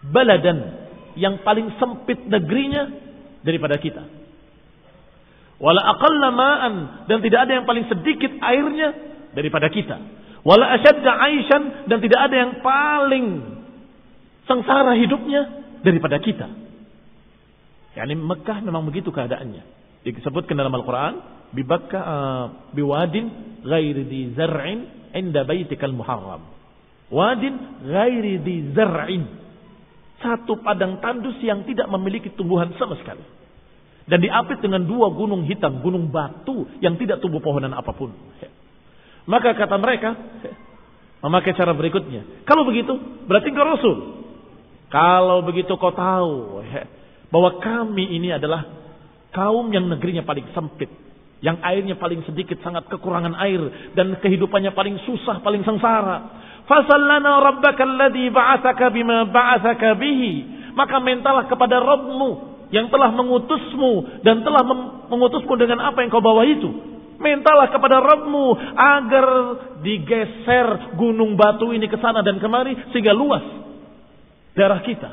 baladan, yang paling sempit negerinya daripada kita. Wala aqalla ma'an, dan tidak ada yang paling sedikit airnya daripada kita. Wala ashadda 'aishan, dan tidak ada yang paling sengsara hidupnya daripada kita. Yani Mekah memang begitu keadaannya. Disebutkan dalam Al-Quran, biwadin ghairi di zar'in inda baitikal muharram. Wadin ghairi di zar'in. Satu padang tandus yang tidak memiliki tumbuhan sama sekali. Dan diapit dengan 2 gunung hitam, gunung batu yang tidak tumbuh pohonan apapun. Maka kata mereka, memakai cara berikutnya. Kalau begitu, berarti engkau Rasul. Kalau begitu kau tahu bahwa kami ini adalah kaum yang negerinya paling sempit, yang airnya paling sedikit, sangat kekurangan air, dan kehidupannya paling susah, paling sengsara. Fasallana rabbaka alladhi ba'athaka bima ba'athaka bihi. Maka mintalah kepada Rabbmu yang telah mengutusmu dan telah mengutusmu dengan apa yang kau bawa itu. Mintalah kepada Rabbmu agar digeser gunung batu ini ke sana dan kemari sehingga luas darah kita.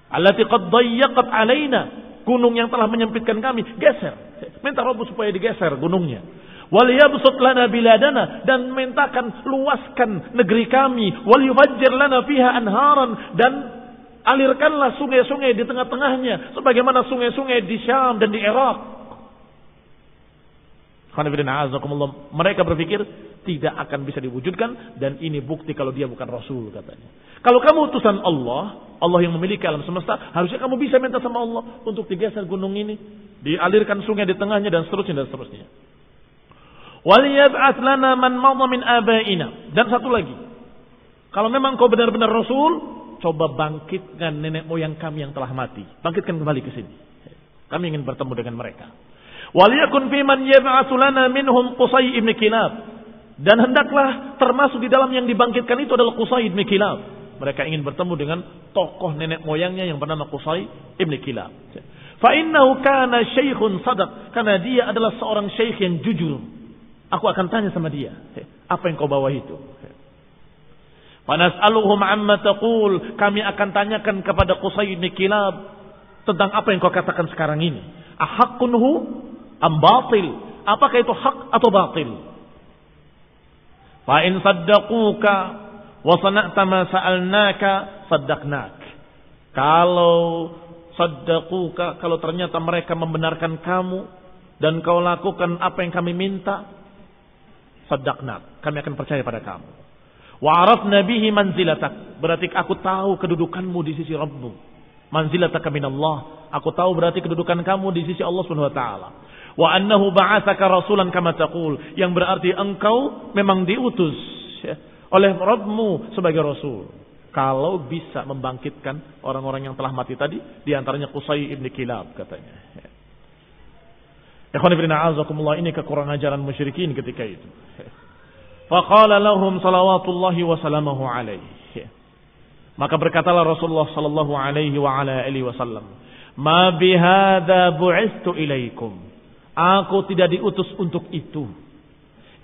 Allati qad dayyaqat alaina, gunung yang telah menyempitkan kami, geser. Minta Rabb supaya digeser gunungnya. Wal yabsut lana biladana, dan mintakan luaskan negeri kami. Wal yufajjir lana fiha anharan, dan alirkanlah sungai-sungai di tengah-tengahnya sebagaimana sungai-sungai di Syam dan di Irak. Mereka berpikir tidak akan bisa diwujudkan, dan ini bukti kalau dia bukan Rasul, katanya. Kalau kamu utusan Allah, Allah yang memiliki alam semesta, harusnya kamu bisa minta sama Allah untuk digeser gunung ini, dialirkan sungai di tengahnya, dan seterusnya dan seterusnya. Waliyab'ats lana man madha min abaina. Dan satu lagi, kalau memang kau benar-benar Rasul, coba bangkitkan nenek moyang kami yang telah mati, bangkitkan kembali ke sini. Kami ingin bertemu dengan mereka. Waliyakun fi man yab'atsu lana minhum Qusay ibn Kilab. Dan hendaklah termasuk di dalam yang dibangkitkan itu adalah Qusay ibn Kilab. Mereka ingin bertemu dengan tokoh nenek moyangnya yang bernama Qusay ibn Kilab. Fa innahu kana syaikhun sadaq, karena dia adalah seorang syekh yang jujur. Aku akan tanya sama dia, apa yang kau bawa itu? Fa nas'aluhum amma taqul, kami akan tanyakan kepada Qusay ibn Kilab tentang apa yang kau katakan sekarang ini. Ahaqqunhu am batil? Apakah itu hak atau batil? Fa in saddaquka wa sana'ta ma sa'alnaka saddaqnak. Kalau saddaquka, kalau ternyata mereka membenarkan kamu dan kau lakukan apa yang kami minta, saddaqnak, kami akan percaya pada kamu. Wa arafna bihi manzilatak, berarti aku tahu kedudukanmu di sisi Rabbmu. Manzilataka minallah, aku tahu berarti kedudukan kamu di sisi Allah Subhanahu wa taala. Wa annahu ba'atsaka rasulan kama taqul, yang berarti engkau memang diutus oleh Rabbmu sebagai rasul. Kalau bisa membangkitkan orang-orang yang telah mati tadi, di antaranya Qusay ibn Kilab, katanya. Ikhwan fillah a'azakumullah, ini kekurangan ajaran musyrikin ketika itu. Faqala lahum salawatullahi wa salamuhu alaihi. Maka berkatalah Rasulullah sallallahu alaihi wa ala alihi wasallam, "Ma bihadza bu'istu ilaikum." Aku tidak diutus untuk itu.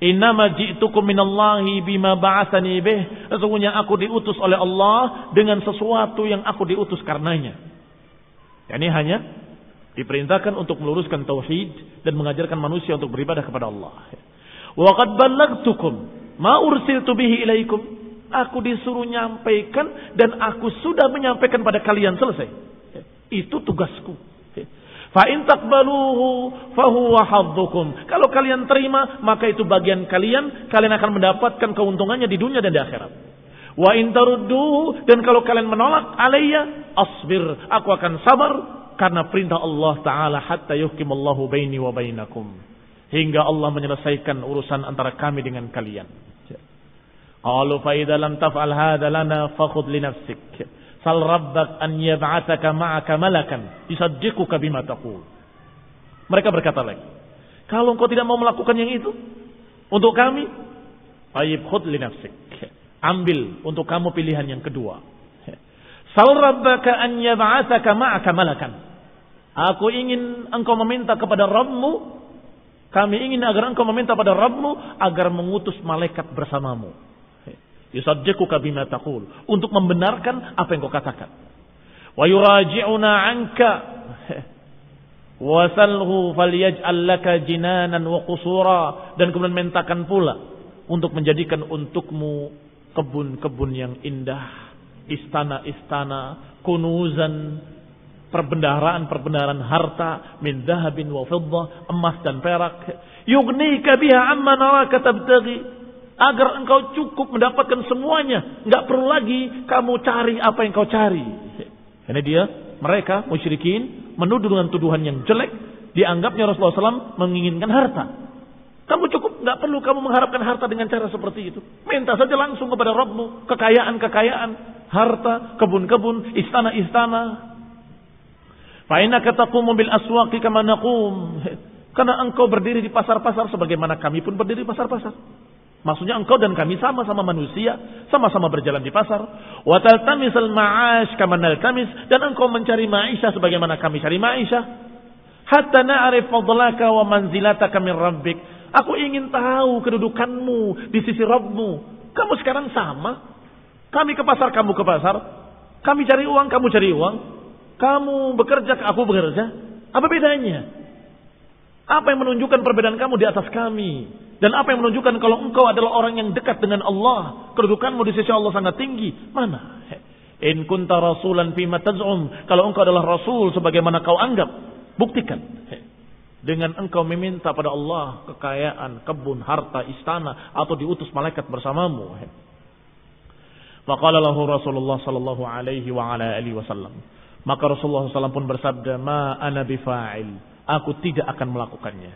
Innama ji'tukum minallahi bima ba'atsani bih. Sesungguhnya aku diutus oleh Allah dengan sesuatu yang aku diutus karenanya. Yani hanya diperintahkan untuk meluruskan tauhid dan mengajarkan manusia untuk beribadah kepada Allah. Wa qad ballaghtukum ma ursiltu bihi ilaikum. Aku disuruh nyampaikan dan aku sudah menyampaikan pada kalian, selesai. Itu tugasku. Fa in taqbaluhu fa huwa haddukum. Kalau kalian terima, maka itu bagian kalian, kalian akan mendapatkan keuntungannya di dunia dan di akhirat. Wa in tarudduhu, dan kalau kalian menolak, alayya asbir, aku akan sabar karena perintah Allah taala, hatta yuhkimallahu baini wa bainakum, hingga Allah menyelesaikan urusan antara kami dengan kalian. Qalu fa idza lam taf'al hadza lana fakhudh li nafsik. Sal rabbak an yab'atsaka ma'aka malakan yusaddiquka bima taqul. Mereka berkata lagi, kalau engkau tidak mau melakukan yang itu untuk kami, tayyib khudh li nafsik. Ambil untuk kamu pilihan yang kedua. Sal rabbaka an yab'atsaka ma'aka malakan. Aku ingin engkau meminta kepada Rabbmu, kami ingin agar engkau meminta pada Rabbmu agar mengutus malaikat bersamamu. Yusaddiquka bima taqul, untuk membenarkan apa yang kau katakan. Wa yuraji'una 'anka wa salhu falyaj'al laka jinanan wa qusura, dan kemudian mintakan pula untuk menjadikan untukmu kebun-kebun yang indah istana-istana, kunuzan, perbendaharaan harta, min dhahabin wa fiddah, emas dan perak. Yughnika biha amma naraka tabtaghi, agar engkau cukup mendapatkan semuanya, enggak perlu lagi kamu cari apa yang kau cari. Karena mereka musyrikin menuduh dengan tuduhan yang jelek, dianggapnya Rasulullah SAW menginginkan harta. Kamu cukup, nggak perlu kamu mengharapkan harta dengan cara seperti itu. Minta saja langsung kepada Rabbmu, kekayaan, harta, kebun-kebun, istana-istana. Fa innaka taqumu bil aswaqi kama naqum. Karena engkau berdiri di pasar-pasar sebagaimana kami pun berdiri di pasar-pasar. Maksudnya engkau dan kami sama-sama manusia, sama-sama berjalan di pasar. Wa taltamisal ma'ash kama naltamis, dan engkau mencari maisha sebagaimana kami cari maisha. Hatta na'rif fadlaka wa manzilataka min rabbik. Aku ingin tahu kedudukanmu di sisi Rabbmu. Kamu sekarang sama. Kami ke pasar, kamu ke pasar. Kami cari uang, kamu cari uang. Kamu bekerja, aku bekerja. Apa bedanya? Apa yang menunjukkan perbedaan kamu di atas kami? Dan apa yang menunjukkan kalau engkau adalah orang yang dekat dengan Allah? Kedudukanmu di sisi Allah sangat tinggi. Mana? In kunta rasulan fima taz'um. Kalau engkau adalah rasul sebagaimana kau anggap, buktikan. Dengan engkau meminta pada Allah kekayaan, kebun, harta, istana, atau diutus malaikat bersamamu. Faqala lahu Rasulullah sallallahu alaihi wa ala alihi wasallam. Maka Rasulullah SAW pun bersabda, ma ana bifa'il. Aku tidak akan melakukannya.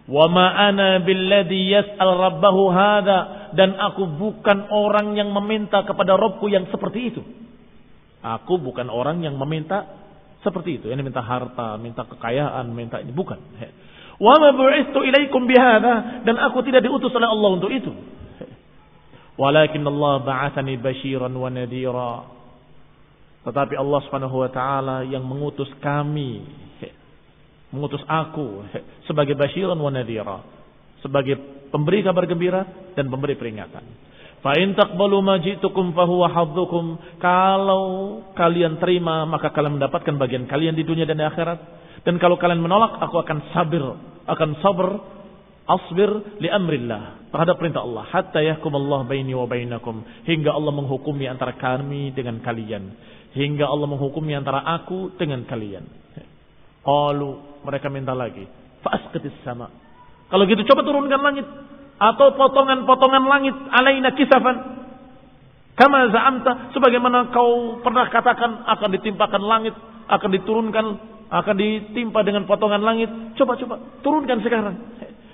Wa ma ana billadhi yas'al rabbahu hadha. Dan aku bukan orang yang meminta kepada Rabbku yang seperti itu. Aku bukan orang yang meminta seperti itu. Ini minta harta, minta kekayaan, minta ini. Bukan. Wa ma bu'istu ilaikum bihadha. Dan aku tidak diutus oleh Allah untuk itu. Walakin Allah ba'athani basyiran wa nadhira. Tetapi Allah Subhanahu wa taala yang mengutus kami, mengutus aku sebagai basyiran wa nadhira, sebagai pemberi kabar gembira dan pemberi peringatan. Fa in taqbalu ma ji'tukum fa huwa haddukum. Kalau kalian terima maka kalian mendapatkan bagian kalian di dunia dan di akhirat. Dan kalau kalian menolak, aku akan sabar, asbir li amrillah, terhadap perintah Allah, hatta yahkumallahu baini wa bainakum, hingga Allah menghukumi antara kami dengan kalian, hingga Allah menghukumi antara aku dengan kalian. Qalu, mereka minta lagi, fa asqitis sama. Kalau gitu coba turunkan langit, atau potongan-potongan langit alaina kisafan kama za'amta, sebagaimana kau pernah katakan akan ditimpakan langit, akan diturunkan, akan ditimpa dengan potongan langit. Coba turunkan sekarang.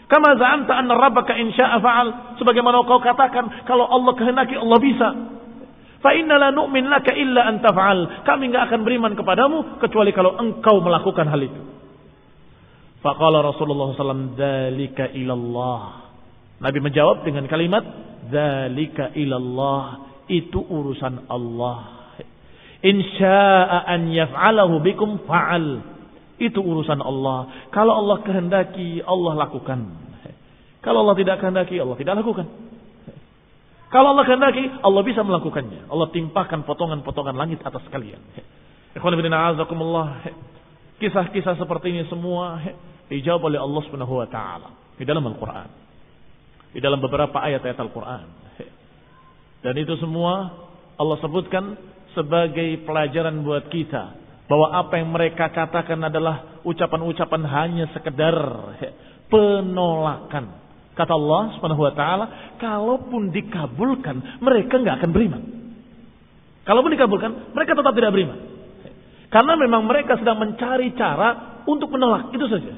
Kama za'amta anna rabbaka in syaa fa'al, sebagaimana kau katakan kalau Allah kehendaki Allah bisa. Fa inna la nu'min laka illa an taf'al, kami enggak akan beriman kepadamu kecuali kalau engkau melakukan hal itu. Faqala Rasulullah SAW, dzalika ilallah. Nabi menjawab dengan kalimat dzalika ilallah, itu urusan Allah. In syaa'a an yaf'alahu bikum fa'al, itu urusan Allah. Kalau Allah kehendaki, Allah lakukan. Kalau Allah tidak kehendaki, Allah tidak lakukan. Kalau Allah kehendaki, Allah bisa melakukannya. Allah timpakan potongan-potongan langit atas kalian. Ikhwan fillah, a'azakumullah. Kisah-kisah seperti ini semua dijawab oleh Allah Subhanahu wa taala di dalam Al-Qur'an. Di dalam beberapa ayat-ayat Al-Quran. Dan itu semua Allah sebutkan sebagai pelajaran buat kita. Bahwa apa yang mereka katakan adalah ucapan-ucapan hanya sekedar penolakan. Kata Allah Subhanahu wa taala, kalaupun dikabulkan, mereka enggak akan beriman. Kalaupun dikabulkan, mereka tetap tidak beriman. Karena memang mereka sedang mencari cara untuk menolak, itu saja.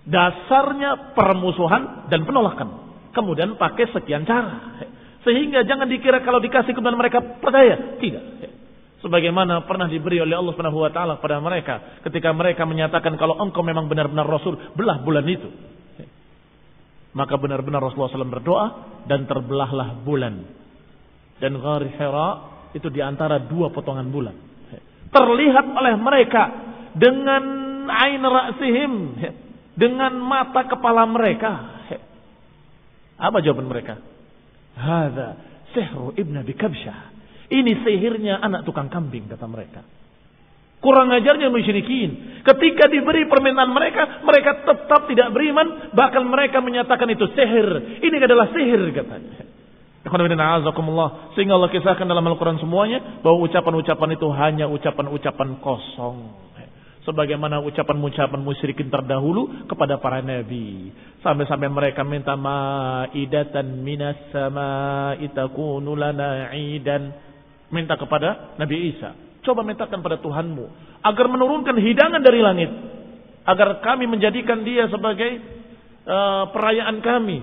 Dasarnya permusuhan dan penolakan. Kemudian pakai sekian cara. Sehingga jangan dikira kalau dikasih kemudian mereka percaya. Tidak. Sebagaimana pernah diberi oleh Allah Subhanahu wa taala kepada mereka ketika mereka menyatakan kalau engkau memang benar-benar rasul, belah bulan itu. Maka benar-benar Rasulullah SAW berdoa dan terbelahlah bulan. Dan Ghar Hira itu di antara dua potongan bulan. Terlihat oleh mereka dengan ain ra'sihim, dengan mata kepala mereka. Apa jawaban mereka? Hadza sihru ibn Abi Kabsyah. Ini sihirnya anak tukang kambing, kata mereka. Kurang ajarnya musyrikin. Ketika diberi permintaan mereka, mereka tetap tidak beriman, bahkan mereka menyatakan itu sihir. Ini adalah sihir, katanya. Sehingga Allah kisahkan dalam Al-Quran semuanya bahwa ucapan-ucapan itu hanya ucapan-ucapan kosong. Sebagaimana ucapan-ucapan musyrikin terdahulu kepada para nabi. Sampai-sampai mereka minta ma'idatan minas sama'i takunu lana 'idan. Minta kepada Nabi Isa. Coba mintakan pada Tuhanmu agar menurunkan hidangan dari langit. Agar kami menjadikan dia sebagai perayaan kami.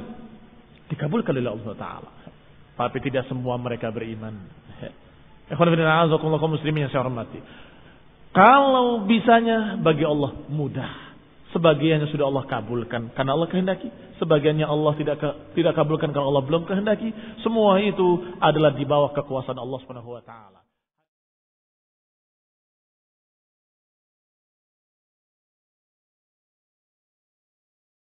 Dikabulkan oleh Allah Ta'ala. Tapi tidak semua mereka beriman. Kaum muslimin yang saya hormati. Kalau bisanya bagi Allah mudah. Sebagiannya sudah Allah kabulkan karena Allah kehendaki. Sebagiannya Allah tidak kabulkan karena Allah belum kehendaki. Semua itu adalah di bawah kekuasaan Allah Subhanahu wa taala.